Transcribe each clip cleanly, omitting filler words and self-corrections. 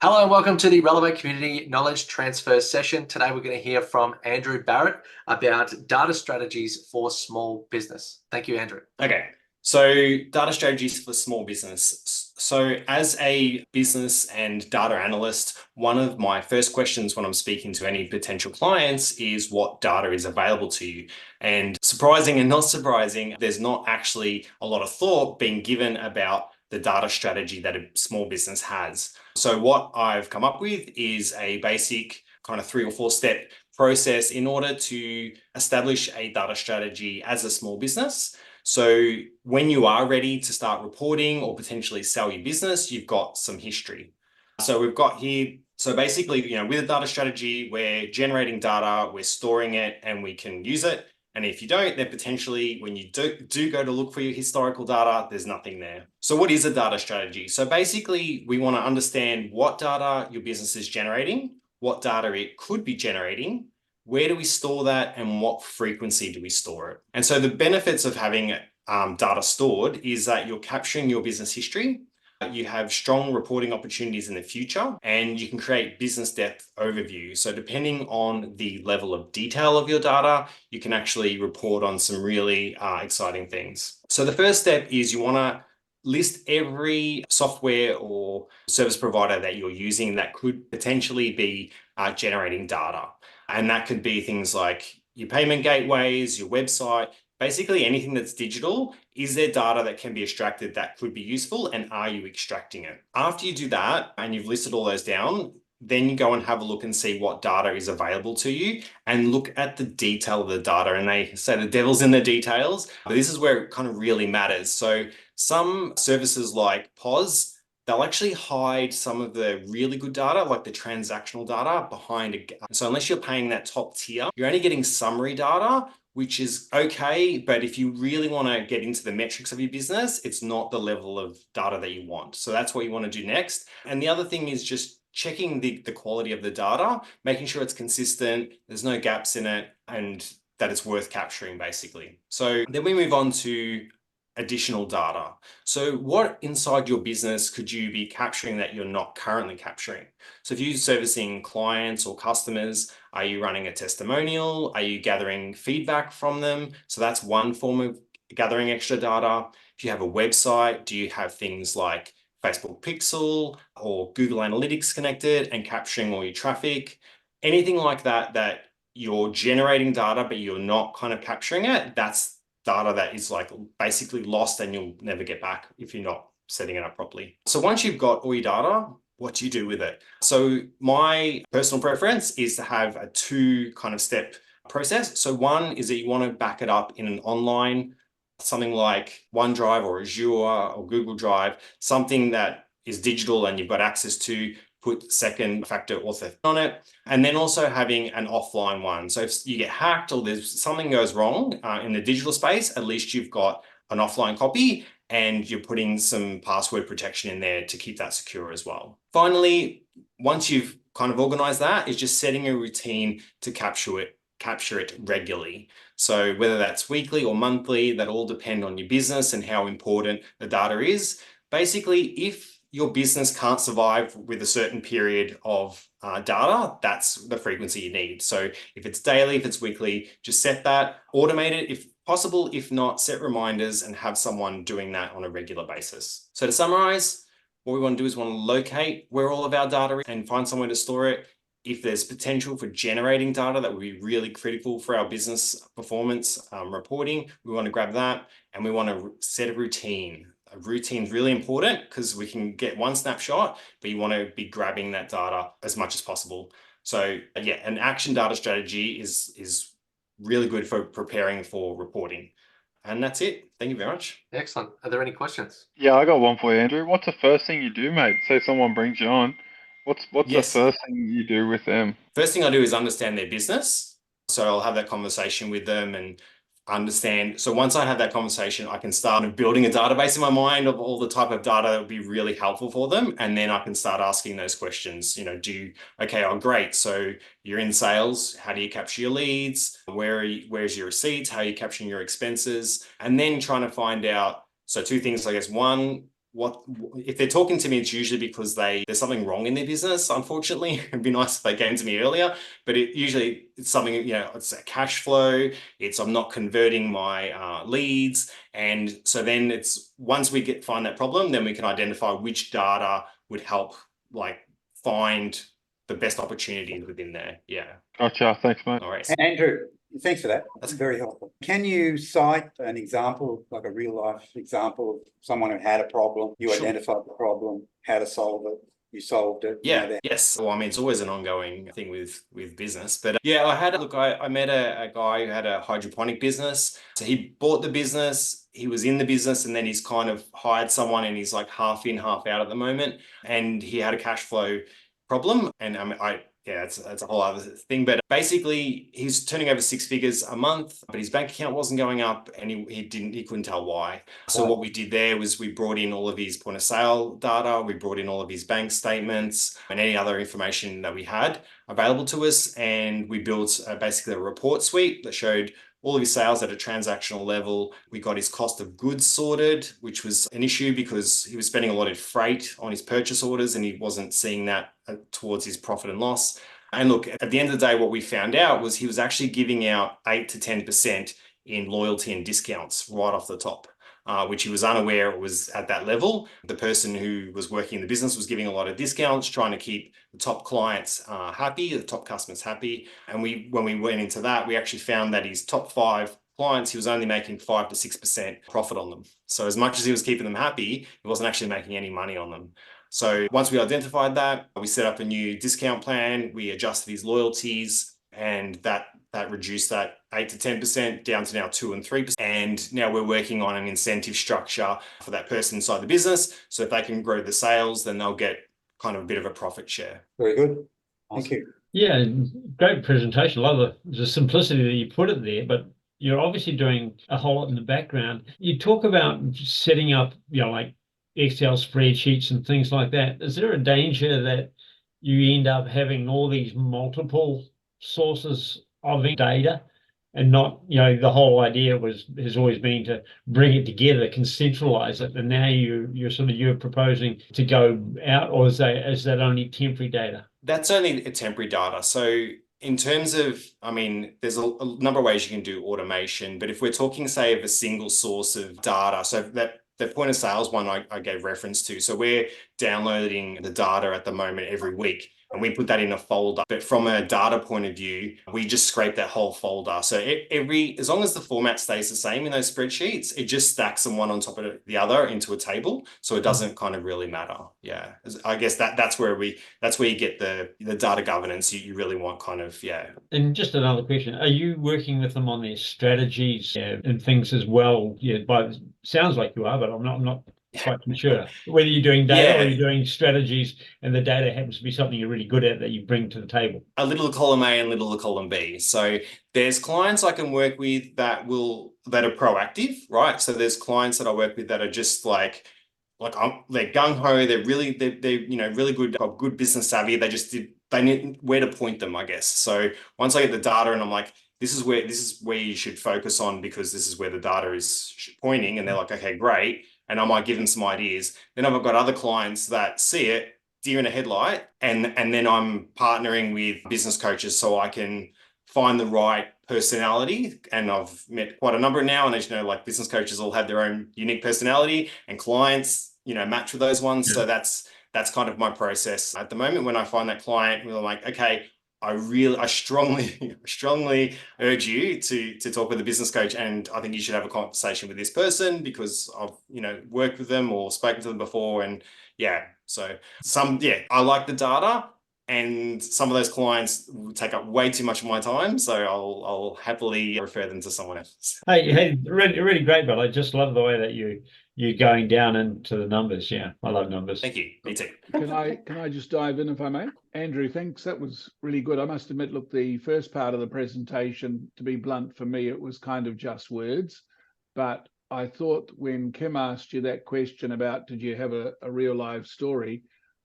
Hello and welcome to the Relevate Community Knowledge Transfer session. Today we're going to hear from Andrew Barrett about data strategies for small business. Thank you, Andrew. Okay, so data strategies for small business. So as a business and data analyst, one of my first questions when I'm speaking to any potential clients is what data is available to you. And surprising and not surprising, there's not actually a lot of thought being given about the data strategy that a small business has. So what I've come up with is a basic kind of 3 or 4 step process in order to establish a data strategy as a small business. So when you are ready to start reporting or potentially sell your business, you've got some history. So we've got here, so basically, with a data strategy, we're generating data, we're storing it, and we can use it. And if you don't, then potentially when you do go to look for your historical data, there's nothing there. So what is a data strategy? So basically, we want to understand what data your business is generating, what data it could be generating, where do we store that, and what frequency do we store it? And so the benefits of having data stored is that you're capturing your business history, you have strong reporting opportunities in the future, and you can create business depth overview. So depending on the level of detail of your data, you can actually report on some really exciting things. So the first step is you want to list every software or service provider that you're using that could potentially be generating data. And that could be things like your payment gateways, your website, basically anything that's digital. Is there data that can be extracted that could be useful, and are you extracting it? After you do that and you've listed all those down, then you go and have a look and see what data is available to you and look at the detail of the data. And they say the devil's in the details, but this is where it kind of really matters. So some services like POS, they'll actually hide some of the really good data, like the transactional data, behind a gap. So unless you're paying that top tier, you're only getting summary data, which is okay. But if you really want to get into the metrics of your business, it's not the level of data that you want. So that's what you want to do next. And the other thing is just checking the quality of the data, making sure it's consistent, there's no gaps in it, and that it's worth capturing, basically. So then we move on to additional data. So what inside your business could you be capturing that you're not currently capturing? So if you're servicing clients or customers, are you running a testimonial? Are you gathering feedback from them? So that's one form of gathering extra data. If you have a website, do you have things like Facebook Pixel or Google Analytics connected and capturing all your traffic? Anything like that, that you're generating data, but you're not kind of capturing it, that's data that is like basically lost and you'll never get back if you're not setting it up properly. So once you've got all your data, what do you do with it? So my personal preference is to have a 2 kind of step process. So one is that you want to back it up in an online, something like OneDrive or Azure or Google Drive, something that is digital and you've got access to. Put second factor authentication on it, and then also having an offline one. So if you get hacked or there's something goes wrong in the digital space, at least you've got an offline copy and you're putting some password protection in there to keep that secure as well. Finally, once you've kind of organized that, is just setting a routine to capture it regularly. So whether that's weekly or monthly, that all depend on your business and how important the data is. Basically, if your business can't survive with a certain period of data, that's the frequency you need. So if it's daily, if it's weekly, just set that, automate it if possible. If not, set reminders and have someone doing that on a regular basis. So to summarize, what we want to do is want to locate where all of our data is and find somewhere to store it. If there's potential for generating data that would be really critical for our business performance reporting, we want to grab that, and we want to set a routine. A routine is really important because we can get one snapshot, but you want to be grabbing that data as much as possible. So yeah, an action data strategy is really good for preparing for reporting. And that's it. Thank you very much. Excellent. Are there any questions? Yeah, I got one for you, Andrew. What's the first thing you do, mate? Say someone brings you on. What's the Yes. first thing you do with them? First thing I do is understand their business. So I'll have that conversation with them and understand. So once I have that conversation, I can start building a database in my mind of all the type of data that would be really helpful for them. And then I can start asking those questions. Okay, oh, great. So you're in sales. How do you capture your leads? Where's your receipts? How are you capturing your expenses? And then trying to find out. So 2 things, I guess. One, if they're talking to me, it's usually because there's something wrong in their business. Unfortunately, it'd be nice if they came to me earlier, but it's something, it's a cash flow. I'm not converting my leads. And so then once we find that problem, then we can identify which data would help find the best opportunities within there. Yeah. Gotcha. Thanks, mate. All right. Andrew, thanks for that. That's very helpful. Can you cite an example, like a real life example of someone who had a problem, you Sure. identified the problem, how to solve it, you solved it? Yeah. Yes. Well, I mean, it's always an ongoing thing with business. But I met a guy who had a hydroponic business. So he bought the business, he was in the business, and then he's kind of hired someone, and he's like half in, half out at the moment. And he had a cash flow problem. And that's a whole other thing. But basically, he's turning over 6 figures a month, but his bank account wasn't going up, and he couldn't tell why. So what we did there was we brought in all of his point of sale data, we brought in all of his bank statements and any other information that we had available to us, and we built basically a report suite that showed all of his sales at a transactional level. We got his cost of goods sorted, which was an issue because he was spending a lot of freight on his purchase orders, and he wasn't seeing that towards his profit and loss. And look, at the end of the day, what we found out was he was actually giving out 8 to 10% in loyalty and discounts right off the top, which he was unaware it was at that level. The person who was working in the business was giving a lot of discounts, trying to keep the top clients happy, the top customers happy. And when we went into that, we actually found that his top 5 clients, he was only making 5 to 6% profit on them. So as much as he was keeping them happy, he wasn't actually making any money on them. So once we identified that, we set up a new discount plan, we adjusted his loyalties, and that reduced that 8 to 10% down to now 2 and 3%. And now we're working on an incentive structure for that person inside the business. So if they can grow the sales, then they'll get kind of a bit of a profit share. Very good. Thank you. Yeah, great presentation. I love the simplicity that you put it there, but you're obviously doing a whole lot in the background. You talk about setting up, like Excel spreadsheets and things like that. Is there a danger that you end up having all these multiple sources of data and not, the whole idea has always been to bring it together, conceptualize it, and now you're proposing to go out, or is that only temporary data? That's only a temporary data. So in terms of, there's a number of ways you can do automation, but if we're talking, say, of a single source of data, so that the point of sales one I gave reference to, so we're downloading the data at the moment every week, and we put that in a folder. But from a data point of view, we just scrape that whole folder. So as long as the format stays the same in those spreadsheets, it just stacks them one on top of the other into a table. So it doesn't kind of really matter. Yeah, I guess that's where you get the data governance you really want, kind of. Yeah. And just another question: are you working with them on their strategies and things as well? Yeah, but sounds like you are, but I'm not quite sure whether you're doing data or you're doing strategies, and the data happens to be something you're really good at that you bring to the table. A little column A and little column B. So there's clients I can work with that are proactive, right? So there's clients that I work with that are just they're gung ho. They're really good, got good business savvy. They need where to point them, I guess. So once I get the data and I'm like, this is where you should focus on, because this is where the data is pointing, and they're like, okay, great. And I might give them some ideas. Then I've got other clients that see it, deer in a headlight, and then I'm partnering with business coaches so I can find the right personality. And I've met quite a number now, and as you know, business coaches all have their own unique personality, and clients, match with those ones. Yeah. So that's kind of my process at the moment. When I find that client, I'm like, okay, I strongly urge you to talk with a business coach, and I think you should have a conversation with this person because I've worked with them or spoken to them before. And I like the data, and some of those clients will take up way too much of my time, so I'll happily refer them to someone else. Hey, really, really great, but I just love the way that you're going down into the numbers. Yeah, I love numbers. Thank you. Me too. Can I just dive in, if I may? Andrew, thanks. That was really good. I must admit, look, the first part of the presentation, to be blunt, for me, it was kind of just words. But I thought when Kim asked you that question about did you have a real live story,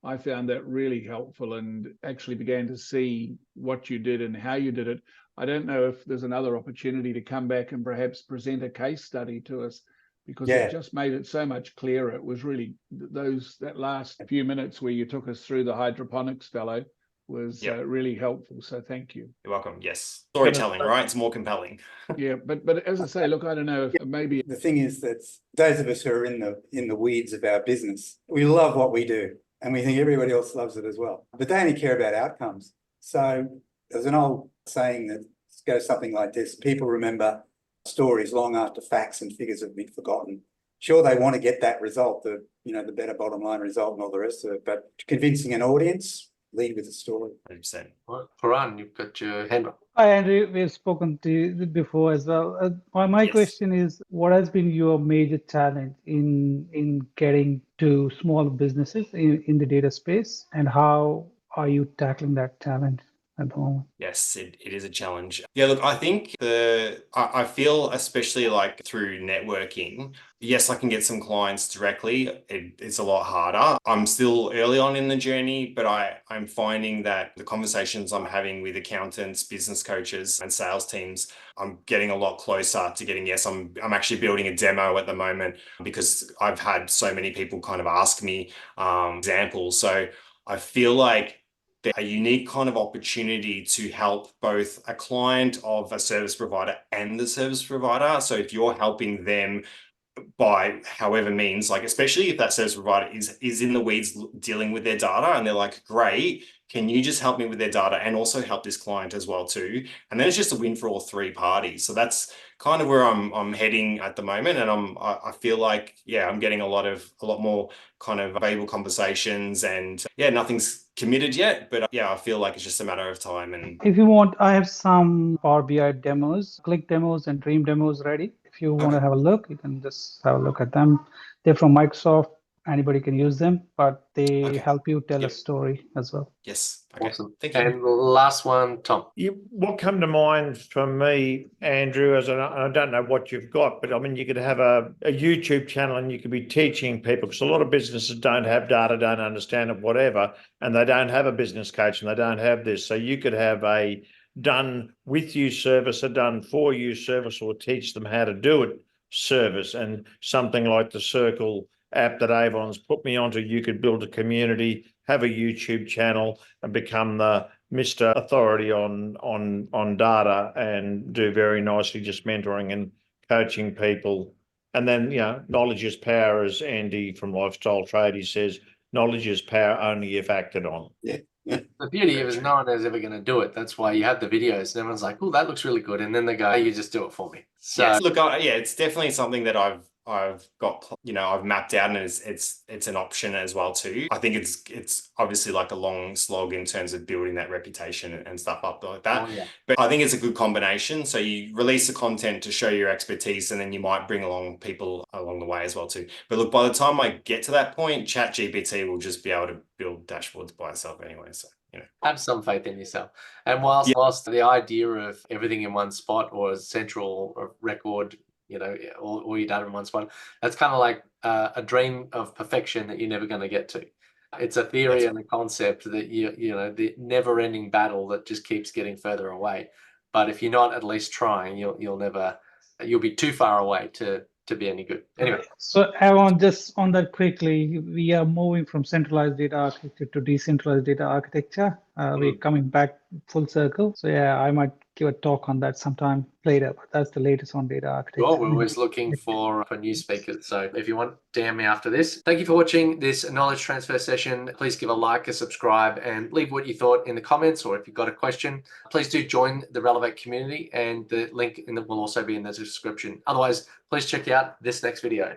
I found that really helpful and actually began to see what you did and how you did it. I don't know if there's another opportunity to come back and perhaps present a case study to us, because Yeah. it just made it so much clearer. It was really that last few minutes where you took us through the hydroponics fellow was Yep. really helpful. So thank you. You're welcome. Yes. Storytelling, right? It's more compelling. Yeah, but as I say, look, I don't know if maybe The thing is that those of us who are in the weeds of our business, we love what we do and we think everybody else loves it as well, but they only care about outcomes. So there's an old saying that goes something like this: people remember stories long after facts and figures have been forgotten. Sure, they want to get that result, the better bottom line result and all the rest of it, but convincing an audience, lead with a story. 100%. Well, Paran, you've got your hand up. Hi, Andrew. We've spoken to you before as well. My Yes. question is, what has been your major challenge in getting to small businesses in the data space, and how are you tackling that challenge at the moment? Yes, it is a challenge. Yeah, look, I think I feel, especially like through networking, yes, I can get some clients directly. It's a lot harder. I'm still early on in the journey, but I'm finding that the conversations I'm having with accountants, business coaches, and sales teams, I'm getting a lot closer to getting yes. I'm actually building a demo at the moment because I've had so many people kind of ask me examples. So I feel like a unique kind of opportunity to help both a client of a service provider and the service provider. So if you're helping them by however means, like especially if that service provider is in the weeds dealing with their data and they're like, great, can you just help me with their data and also help this client as well too? And then it's just a win for all three parties. So that's kind of where I'm heading at the moment. And I feel like, yeah, I'm getting a lot more kind of valuable conversations, and yeah, nothing's committed yet, but yeah, I feel like it's just a matter of time. And If you want, I have some Power BI demos, click demos and dream demos ready. If you want to have a look, you can just have a look at them. They're from Microsoft. Anybody can use them, but they help you tell a story as well. Yes. Okay. Awesome. Thank you. And the last one, Tom. What come to mind from me, Andrew, is I don't know what you've got, but I mean, you could have a YouTube channel and you could be teaching people, because a lot of businesses don't have data, don't understand it, whatever, and they don't have a business coach and they don't have this. So you could have a done with you service, a done for you service, or teach them how to do it service. And something like the Circle app that Avon's put me onto, you could build a community, have a YouTube channel, and become the Mr. Authority on data, and do very nicely just mentoring and coaching people. And then, knowledge is power, as Andy from Lifestyle Tradie says, knowledge is power only if acted on. Yeah. The beauty is no one is ever going to do it. That's why you have the videos and everyone's like, oh, that looks really good. And then they go, hey, you just do it for me. So yes, look, it's definitely something that I've got, I've mapped out, and it's an option as well too. I think it's obviously like a long slog in terms of building that reputation and stuff up like that. Oh, yeah. But I think it's a good combination. So you release the content to show your expertise, and then you might bring along people along the way as well too. But look, by the time I get to that point, ChatGPT will just be able to build dashboards by itself anyway. So, have some faith in yourself. And whilst the idea of everything in one spot, or a central record, all your data in one spot, that's kind of like a dream of perfection that you're never going to get to. It's a theory and a concept that the never-ending battle that just keeps getting further away. But if you're not at least trying, you'll be too far away to be any good. Anyway. So Avon, just on that quickly, we are moving from centralized data architecture to decentralized data architecture. We're coming back full circle. So yeah, I might give a talk on that sometime later, but that's the latest on data architecture. Well, we're always looking for new speakers. So if you want, DM me after this. Thank you for watching this knowledge transfer session. Please give a like, a subscribe, and leave what you thought in the comments, or if you've got a question, please do join the Relevate community, and the link will also be in the description. Otherwise, please check out this next video.